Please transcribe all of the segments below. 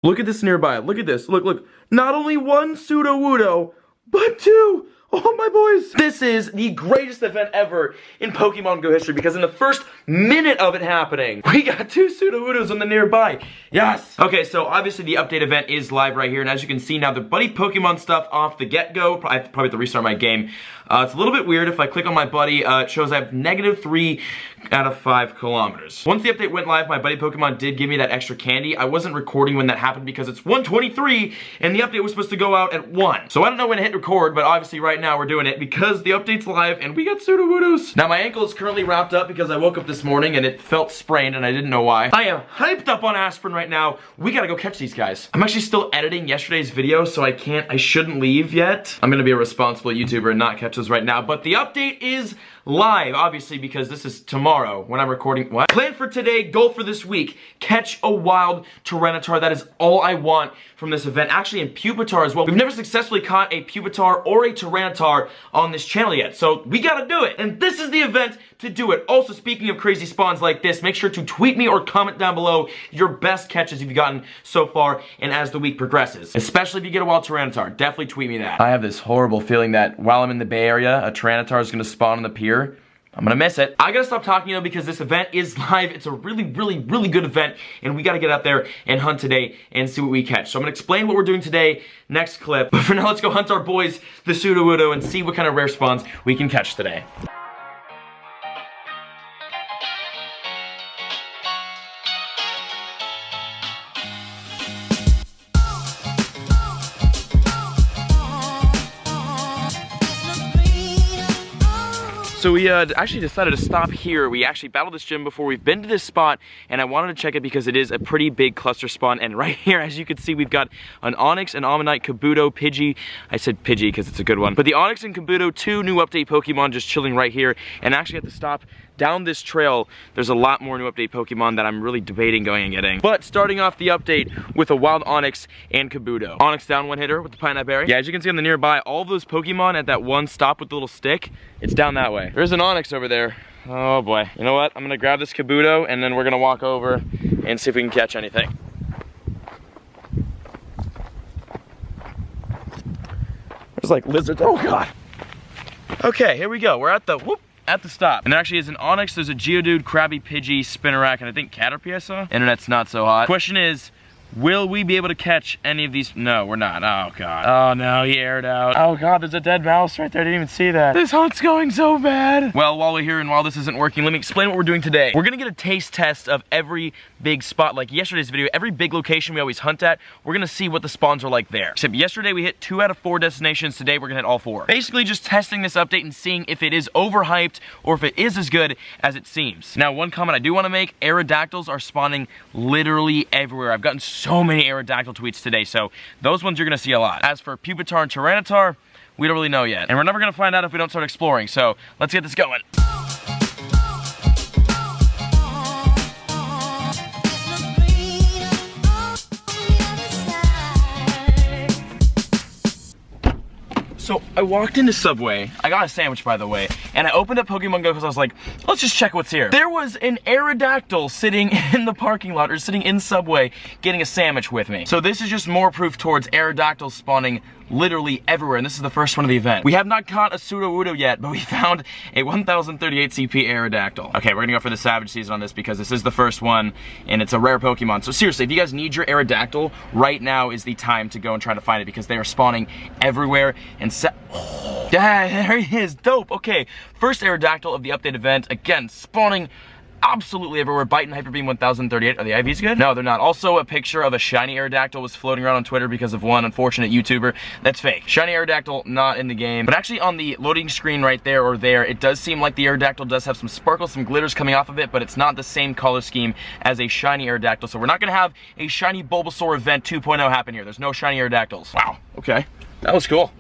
Look at this nearby. Look at this. Look, look. Not only one Sudowoodo, but two. Oh my boys. This is the greatest event ever in Pokemon Go history because in the first minute of it happening, we got two Sudowoodos on the nearby. Yes. Okay, so obviously the update event is live right here, and as you can see now, the buddy Pokemon stuff off the get-go. I probably have to restart my game. It's a little bit weird. If I click on my buddy, it shows I have -3 out of 5 kilometers. Once the update went live, my buddy Pokemon did give me that extra candy. I wasn't recording when that happened because it's 1:23 and the update was supposed to go out at 1. So I don't know when to hit record, but obviously right now we're doing it because the update's live and we got Sudowoodos. Now my ankle is currently wrapped up because I woke up this morning and it felt sprained and I didn't know why. I am hyped up on aspirin right now. We gotta go catch these guys. I'm actually still editing yesterday's video, so I shouldn't leave yet. I'm gonna be a responsible YouTuber and not catch those right now, but the update is live, obviously, because this is tomorrow when I'm recording. What? Plan for today, goal for this week, catch a wild Tyranitar. That is all I want from this event. Actually, and Pupitar as well. We've never successfully caught a Pupitar or a Tyranitar on this channel yet, so we gotta do it. And this is the event to do it. Also, speaking of crazy spawns like this, make sure to tweet me or comment down below your best catches you've gotten so far and as the week progresses. Especially if you get a wild Tyranitar. Definitely tweet me that. I have this horrible feeling that while I'm in the Bay Area, a Tyranitar is gonna spawn on the pier. I'm gonna miss it. I gotta stop talking though because this event is live. It's a really good event and we gotta get out there and hunt today and see what we catch. So I'm gonna explain what we're doing today next clip. But for now, let's go hunt our boys, the Sudowoodo, and see what kind of rare spawns we can catch today. So we actually decided to stop here. We actually battled this gym before. We've been to this spot, and I wanted to check it because it is a pretty big cluster spawn. And right here, as you can see, we've got an Onix, an Ammonite, Kabuto, Pidgey. I said Pidgey because it's a good one. But the Onix and Kabuto, two new update Pokemon just chilling right here. And actually at the stop down this trail, there's a lot more new update Pokemon that I'm really debating going and getting. But starting off the update with a wild Onix and Kabuto. Onix down one hitter with the Pineapple Berry. Yeah, as you can see on the nearby, all of those Pokemon at that one stop with the little stick, it's down that way. There's an Onix over there. Oh boy. You know what? I'm gonna grab this Kabuto and then we're gonna walk over and see if we can catch anything. There's like lizards. Oh god. Okay, here we go. We're at the stop. And there actually is an Onix, there's a Geodude, Krabby, Pidgey, Spinarak, and I think Caterpie I saw. Internet's not so hot. Question is, will we be able to catch any of these? No, we're not. Oh god. Oh no, he aired out. Oh god, there's a dead mouse right there. I didn't even see that. This hunt's going so bad. Well, while we're here and while this isn't working, let me explain what we're doing today. We're gonna get a taste test of every big spot. Like yesterday's video, every big location we always hunt at, we're gonna see what the spawns are like there. Except yesterday we hit 2 out of 4 destinations. Today we're gonna hit all 4. Basically just testing this update and seeing if it is overhyped or if it is as good as it seems. Now, one comment I do wanna make, Aerodactyls are spawning literally everywhere. I've gotten so many Aerodactyl tweets today, so those ones you're gonna see a lot. As for Pupitar and Tyranitar, we don't really know yet. And we're never gonna find out if we don't start exploring, so let's get this going. So I walked into Subway, I got a sandwich by the way, and I opened up Pokemon Go because I was like, let's just check what's here. There was an Aerodactyl sitting in the parking lot, or sitting in Subway, getting a sandwich with me. So this is just more proof towards Aerodactyl spawning literally everywhere, and this is the first one of the event. We have not caught a Sudowoodo yet, but we found a 1038 CP Aerodactyl. Okay, we're gonna go for the Savage Season on this because this is the first one, and it's a rare Pokemon. So seriously, if you guys need your Aerodactyl, right now is the time to go and try to find it because they are spawning everywhere, and yeah, there he is, dope. Okay, first Aerodactyl of the update event, again, spawning absolutely everywhere. Bite and Hyper Beam 1038. Are the IVs good? No, they're not. Also, a picture of a shiny Aerodactyl was floating around on Twitter because of one unfortunate YouTuber. That's fake. Shiny Aerodactyl, not in the game. But actually on the loading screen right there or there, it does seem like the Aerodactyl does have some sparkles, some glitters coming off of it, but it's not the same color scheme as a shiny Aerodactyl. So we're not gonna have a shiny Bulbasaur event 2.0 happen here. There's no shiny Aerodactyls. Wow, okay. That was cool.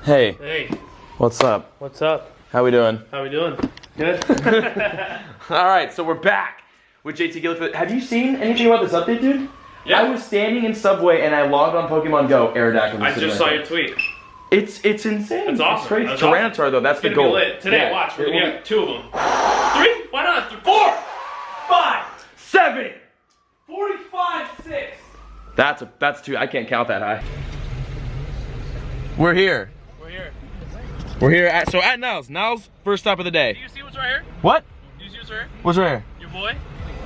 Hey. Hey. What's up? What's up? How we doing? How we doing? Good. Alright, so we're back with JT Gillifoot. Have you seen anything about this update, dude? Yeah. I was standing in Subway and I logged on Pokemon Go, Aerodactyl. I just saw your tweet. It's insane. That's awesome. It's crazy. That's Tyranitar awesome. though, that's It's the gonna goal. be lit. Today, watch, we're gonna get 2 of them. 3? Why not? 4, 5, 7. 45, 6. That's 2. I can't count that high. We're here. We're here at Niles. Niles, first stop of the day. Do you see what's right here? What? Do you see what's right here? What's right here? Your boy.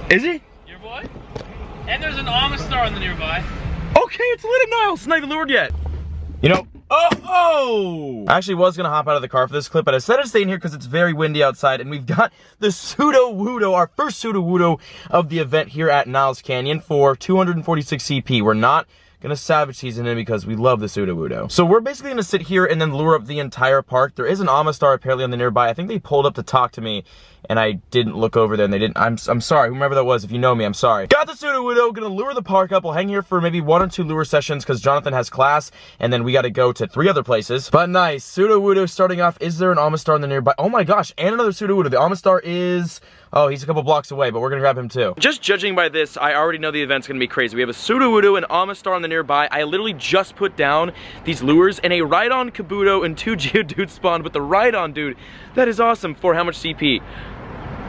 Is he? Your boy. And there's an Amistar in the nearby. Okay, it's lit at Niles. It's not even lured yet. You know, oh! I actually was gonna hop out of the car for this clip, but I decided to stay in here because it's very windy outside, and we've got the Sudowoodo, our first Sudowoodo of the event here at Niles Canyon for 246 CP. We're not gonna savage season in because we love the Sudowoodo. So we're basically gonna sit here and then lure up the entire park. There is an Amistar apparently on the nearby. I think they pulled up to talk to me and I didn't look over there and they didn't. I'm sorry, whoever that was, if you know me, I'm sorry. Got the Sudowoodo, gonna lure the park up. We'll hang here for maybe 1 or 2 lure sessions because Jonathan has class and then we gotta go to 3 other places. But nice, Sudowoodo starting off. Is there an Amistar on the nearby? Oh my gosh, and another Sudowoodo. The Amistar is, oh, he's a couple blocks away, but we're gonna grab him too. Just judging by this, I already know the event's gonna be crazy. We have a Sudowoodo and Amistar on the nearby. I literally just put down these lures and a Rhydon Kabuto and 2 Geodudes spawned, but the Rhydon, dude, that is awesome. For how much CP?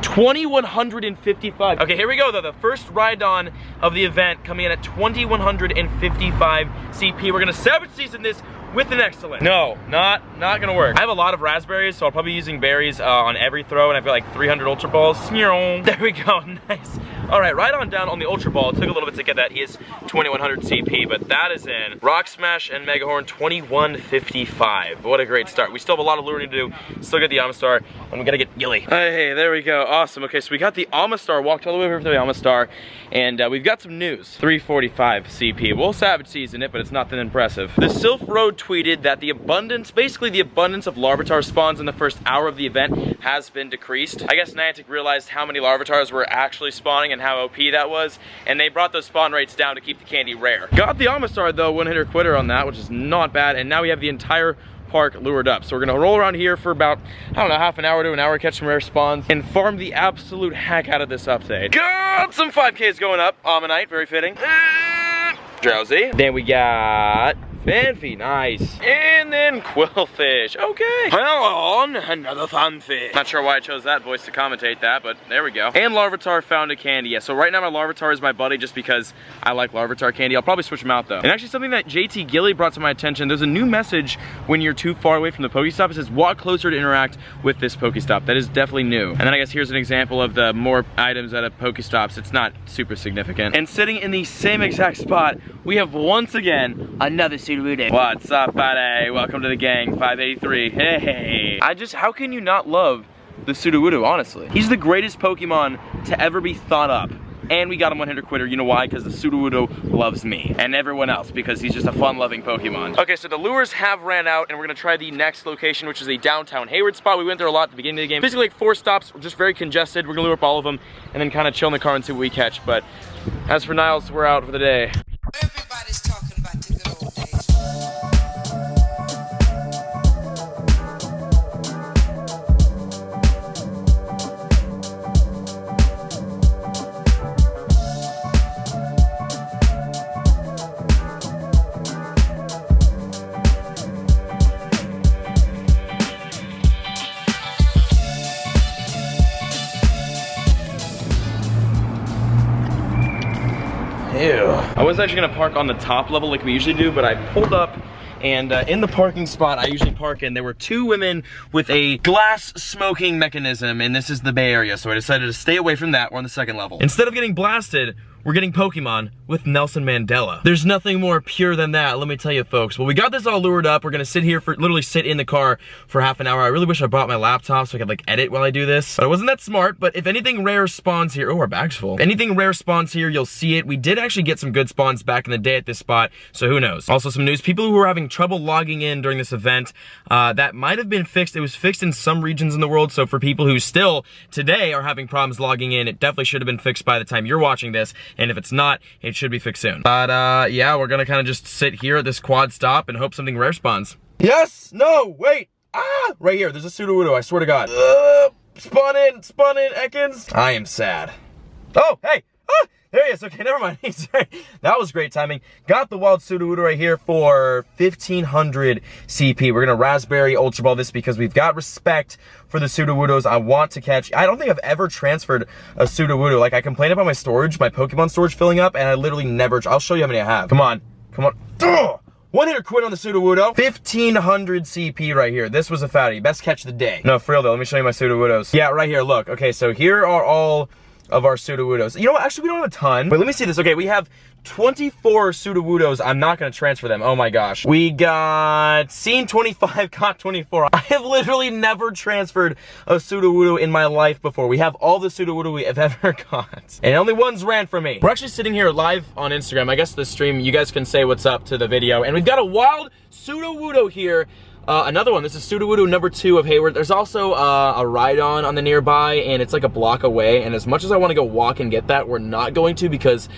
2,155. Okay, here we go though. The first Rhydon of the event coming in at 2,155 CP. We're gonna savage season this with an excellent. No, not gonna work. I have a lot of raspberries, so I'll probably be using berries on every throw, and I've got like 300 Ultra Balls. There we go, nice. All right, right on down on the Ultra Ball. It took a little bit to get that. He is 2,100 CP, but that is in. Rock Smash and Mega Horn, 2,155. What a great start. We still have a lot of luring to do. Still got the Amistar, and we gotta get Gilly. Hey, there we go, awesome. Okay, so we got the Amistar, walked all the way over to the Amistar, and we've got some news. 345 CP. We'll savage season it, but it's not that impressive. The Sylph Road tweeted that the abundance, basically the abundance of Larvitar spawns in the first hour of the event has been decreased. I guess Niantic realized how many Larvitars were actually spawning and how OP that was, and they brought those spawn rates down to keep the candy rare. Got the Amistar though, 1-hitter quitter on that, which is not bad, and now we have the entire park lured up. So we're gonna roll around here for about, I don't know, half an hour to an hour, catch some rare spawns, and farm the absolute heck out of this update. Got some 5Ks going up. Ammonite, very fitting. Drowsy. Then we got Fanfi, nice. And then Quillfish, okay. Well, on another Fanfi. Not sure why I chose that voice to commentate that, but there we go. And Larvitar found a candy. Yeah, so right now my Larvitar is my buddy just because I like Larvitar candy. I'll probably switch him out though. And actually something that JT Gilly brought to my attention, there's a new message when you're too far away from the Pokestop. It says walk closer to interact with this Pokestop. That is definitely new. And then I guess here's an example of the more items at a Pokestops. It's not super significant. And sitting in the same exact spot, we have once again another Sudowoodo. What's up, buddy? Welcome to the gang, 583. Hey. How can you not love the Sudowoodo, honestly? He's the greatest Pokemon to ever be thought up. And we got him 1-hitter quitter. You know why? Because the Sudowoodo loves me and everyone else because he's just a fun-loving Pokemon. Okay, so the lures have ran out and we're gonna try the next location, which is a downtown Hayward spot. We went there a lot at the beginning of the game. Basically like 4 stops, just very congested. We're gonna lure up all of them and then kind of chill in the car and see what we catch. But as for Niles, we're out for the day. Everybody's talking about the good old days. Ew. I was actually gonna park on the top level like we usually do, but I pulled up and in the parking spot I usually park in, there were 2 women with a glass smoking mechanism, and this is the Bay Area, so I decided to stay away from that. We're on the 2nd level. Instead of getting blasted, we're getting Pokemon with Nelson Mandela. There's nothing more pure than that, let me tell you folks. Well, we got this all lured up. We're gonna sit here for, literally sit in the car for half an hour. I really wish I brought my laptop so I could like edit while I do this. But I wasn't that smart, but if anything rare spawns here, oh, our bag's full. If anything rare spawns here, you'll see it. We did actually get some good spawns back in the day at this spot, so who knows. Also some news, people who were having trouble logging in during this event, that might have been fixed. It was fixed in some regions in the world, so for people who still today are having problems logging in, it definitely should have been fixed by the time you're watching this, and if it's not, it should be fixed soon. But yeah, we're gonna kind of just sit here at this quad stop and hope something rare spawns. Yes, no, wait, right here, there's a Sudowoodo, I swear to God. Spawn in, Ekans. I am sad. Oh, hey, There he is. Okay, never mind. Sorry. That was great timing. Got the wild Sudowoodo right here for 1500 CP. We're gonna Raspberry Ultra Ball this because we've got respect for the Sudowoodos I want to catch. I don't think I've ever transferred a Sudowoodo. Like, I complain about my storage, my Pokemon storage filling up, and I literally never, I'll show you how many I have. Come on. Come on. Ugh! One hitter quit on the Sudowoodo. 1500 CP right here. This was a fatty. Best catch of the day. No, for real though. Let me show you my Sudowoodos. Yeah, right here. Look. Okay, so here are all of our Sudowoodos. You know what? Actually, we don't have a ton. Wait, let me see this. Okay, we have 24 Sudowoodos. I'm not gonna transfer them. Oh my gosh. We got seen 25, got 24. I have literally never transferred a Sudowoodo in my life before. We have all the Sudowoodo we have ever got. And only one's ran for me. We're actually sitting here live on Instagram. I guess the stream, you guys can say what's up to the video. And we've got a wild Sudowoodo here. Another one, this is Sudowoodo number 2 of Hayward. There's also a Rhydon on the nearby, and it's like a block away, and as much as I want to go walk and get that, we're not going to because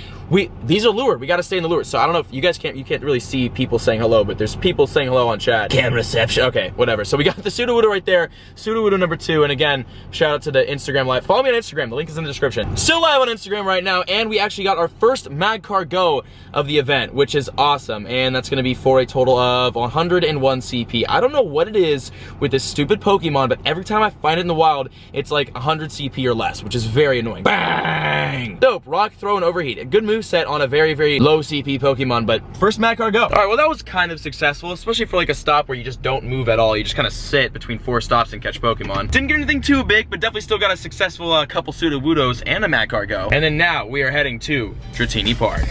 these are lured. We got to stay in the lure. So I don't know if you guys you can't really see people saying hello, but there's people saying hello on chat. Camera reception. Okay, whatever. So we got the Sudowoodo right there, Sudowoodo number 2, and again, shout out to the Instagram live. Follow me on Instagram, the link is in the description. Still live on Instagram right now, and we actually got our first Magcar Go of the event, which is awesome, and that's going to be for a total of 101 CP. I don't know what it is with this stupid Pokemon, but every time I find it in the wild, it's like 100 CP or less, which is very annoying. Bang! Dope, rock, throw, and overheat. A good move set on a very, very low CP Pokemon, but first Magcar Go. All right, well, that was kind of successful, especially for like a stop where you just don't move at all. You just kind of sit between 4 stops and catch Pokemon. Didn't get anything too big, but definitely still got a successful couple Sudowoodos and a Magcar Go. And then now we are heading to Dratini Park.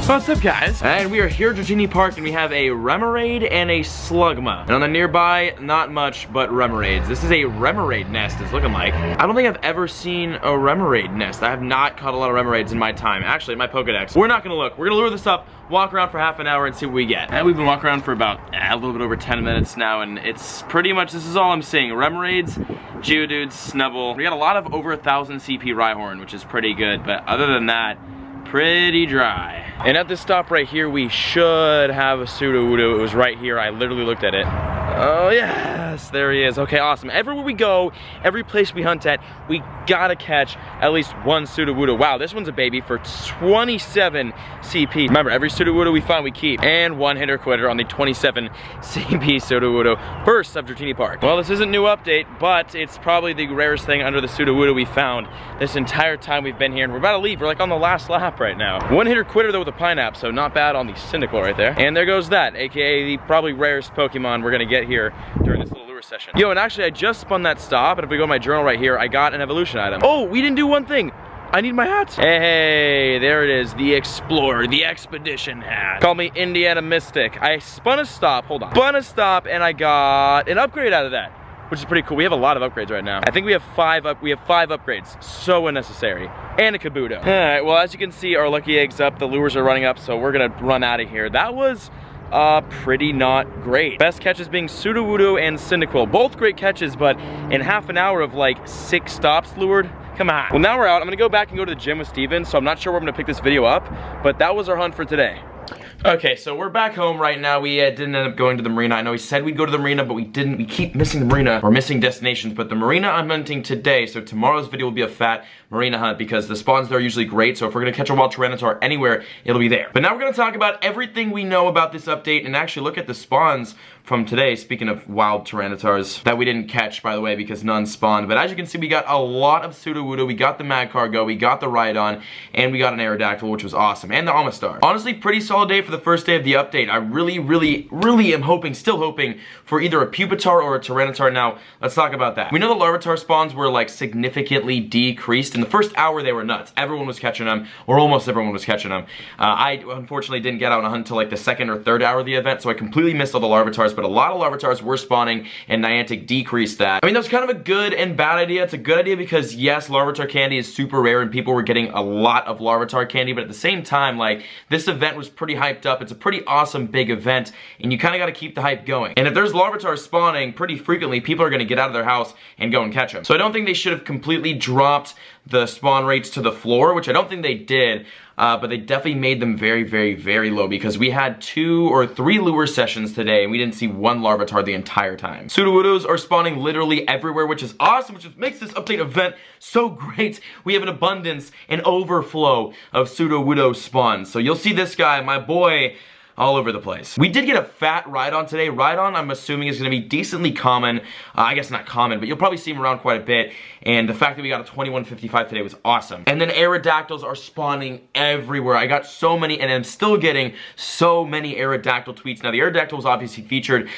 What's up, guys? And we are here at Dratini Park, and we have a Remoraid and a Slugma. And on the nearby, not much but Remoraids. This is a Remoraid nest, it's looking like. I don't think I've ever seen a Remoraid nest. I have not caught a lot of Remoraids in my time. Actually, my Pokedex. We're not gonna look. We're gonna lure this up, walk around for half an hour, and see what we get. And we've been walking around for about a little bit over 10 minutes now, and it's pretty much, this is all I'm seeing. Remoraids, Geodudes, Snubbull. We got a lot of over 1,000 CP Rhyhorn, which is pretty good, but other than that, pretty dry. And at this stop right here, we should have a Sudowoodo. It was right here. I literally looked at it. Oh yes, there he is. Okay, awesome. Everywhere we go, every place we hunt at, we gotta catch at least one Sudowoodo. Wow, this one's a baby for 27 CP. Remember, every Sudowoodo we find, we keep. And one hitter quitter on the 27 CP Sudowoodo. First of Dratini Park. Well, this isn't a new update, but it's probably the rarest thing under the Sudowoodo we found this entire time we've been here. And we're about to leave. We're like on the last lap right now. One hitter quitter though with a Pineapple, so not bad on the Cyndaquil right there. And there goes that, aka the probably rarest Pokemon we're gonna get here during this little lure session. Yo, and actually I just spun that stop, and if we go to my journal right here, I got an evolution item. Oh, we didn't do one thing. I need my hat. Hey, there it is, the Explorer, the Expedition hat. Call me Indiana Mystic. I spun a stop, hold on. Spun a stop, and I got an upgrade out of that, which is pretty cool. We have a lot of upgrades right now. I think we have five upgrades. So unnecessary. And a Kabuto. All right, well, as you can see, our lucky egg's up. The lures are running up, so we're gonna run out of here. That was pretty not great. Best catches being Sudowoodo and Cyndaquil. Both great catches, but in half an hour of like 6 stops lured, come on. Well, now we're out. I'm gonna go back and go to the gym with Steven, so I'm not sure where I'm gonna pick this video up, but that was our hunt for today. Okay, so we're back home right now. We didn't end up going to the marina. I know we said we'd go to the marina, but we didn't. We keep missing the marina, or missing destinations, but the marina I'm hunting today, so tomorrow's video will be a fat marina hunt because the spawns there are usually great, so if we're gonna catch a wild Tyranitar anywhere, it'll be there. But now we're gonna talk about everything we know about this update and actually look at the spawns from today, speaking of wild Tyranitars that we didn't catch, by the way, because none spawned. But as you can see, we got a lot of Sudowoodo, we got the Magcar Go, we got the Rhydon, and we got an Aerodactyl, which was awesome, and the Amistar. Honestly, pretty solid day for the first day of the update. I really am hoping, still hoping, for either a Pupitar or a Tyranitar. Now, let's talk about that. We know the Larvitar spawns were like significantly decreased. In the first hour, they were nuts. Everyone was catching them, or almost everyone was catching them. I unfortunately didn't get out on a hunt until like the 2nd or 3rd hour of the event, so I completely missed all the Larvitars. Larvitars, but a lot of Larvitars were spawning, and Niantic decreased that. I mean, that was kind of a good and bad idea. It's a good idea because, yes, Larvitar candy is super rare, and people were getting a lot of Larvitar candy, but at the same time, like, this event was pretty hyped up. It's a pretty awesome big event, and you kind of got to keep the hype going. And if there's Larvitars spawning pretty frequently, people are going to get out of their house and go and catch them. So I don't think they should have completely dropped the spawn rates to the floor, which I don't think they did, but they definitely made them very, very, very low because we had 2 or 3 lure sessions today and we didn't see one Larvitar the entire time. Sudowoodos are spawning literally everywhere, which is awesome, which just makes this update event so great. We have an abundance, an overflow of Sudowoodo spawns. So you'll see this guy, my boy, all over the place. We did get a fat Rhydon today. Rhydon, I'm assuming, is going to be decently common. I guess not common, but you'll probably see him around quite a bit. And the fact that we got a 2155 today was awesome. And then Aerodactyls are spawning everywhere. I got so many, and I'm still getting so many Aerodactyl tweets. Now, the Aerodactyl was obviously featured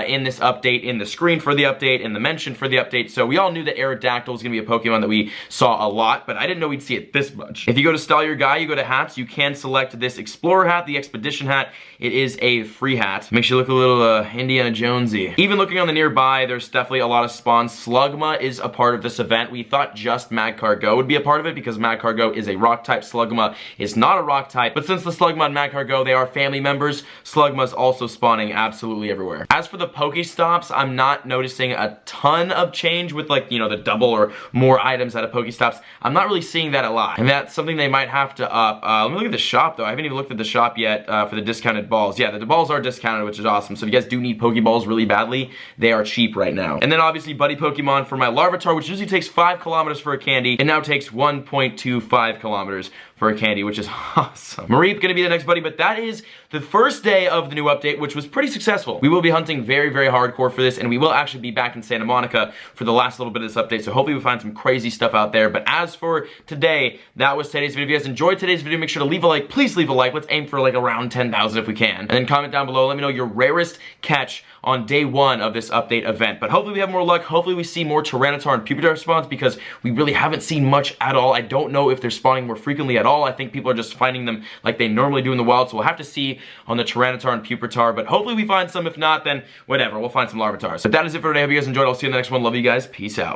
in this update, in the screen for the update, in the mention for the update. So we all knew that Aerodactyl was going to be a Pokemon that we saw a lot, but I didn't know we'd see it this much. If you go to Style Your Guy, you go to hats, you can select this Explorer hat, the Expedition hat. It is a free hat. Makes you look a little Indiana Jonesy. Even looking on the nearby, there's definitely a lot of spawns. Slugma is a part of this event. We thought just Magcargo would be a part of it because Magcargo is a rock type. Slugma is not a rock type, but since the Slugma and Magcargo, they are family members, Slugma's also spawning absolutely everywhere. As for the Pokestops, I'm not noticing a ton of change with, like, you know, the double or more items out of Pokestops. I'm not really seeing that a lot, and that's something they might have to up. Let me look at the shop though. I haven't even looked at the shop yet for the discounted balls. Yeah, the balls are discounted, which is awesome. So if you guys do need Pokeballs really badly, they are cheap right now. And then obviously Buddy Pokemon for my Larvitar, which usually takes 5 kilometers for a candy, and now takes 1.25 kilometers for a candy, which is awesome. Mareep gonna be the next buddy, but that is the first day of the new update, which was pretty successful. We will be hunting very, very hardcore for this, and we will actually be back in Santa Monica for the last little bit of this update, so hopefully we find some crazy stuff out there. But as for today, that was today's video. If you guys enjoyed today's video, make sure to leave a like. Please leave a like. Let's aim for like around 10,000 if we can. And then comment down below, let me know your rarest catch on day 1 of this update event. But hopefully we have more luck. Hopefully we see more Tyranitar and Pupitar spawns because we really haven't seen much at all. I don't know if they're spawning more frequently at all. I think people are just finding them like they normally do in the wild, so we'll have to see on the Tyranitar and Pupitar, but hopefully we find some. If not, then whatever, we'll find some Larvitars. But that is it for today. I hope you guys enjoyed. I'll see you in the next one. Love you guys. Peace out.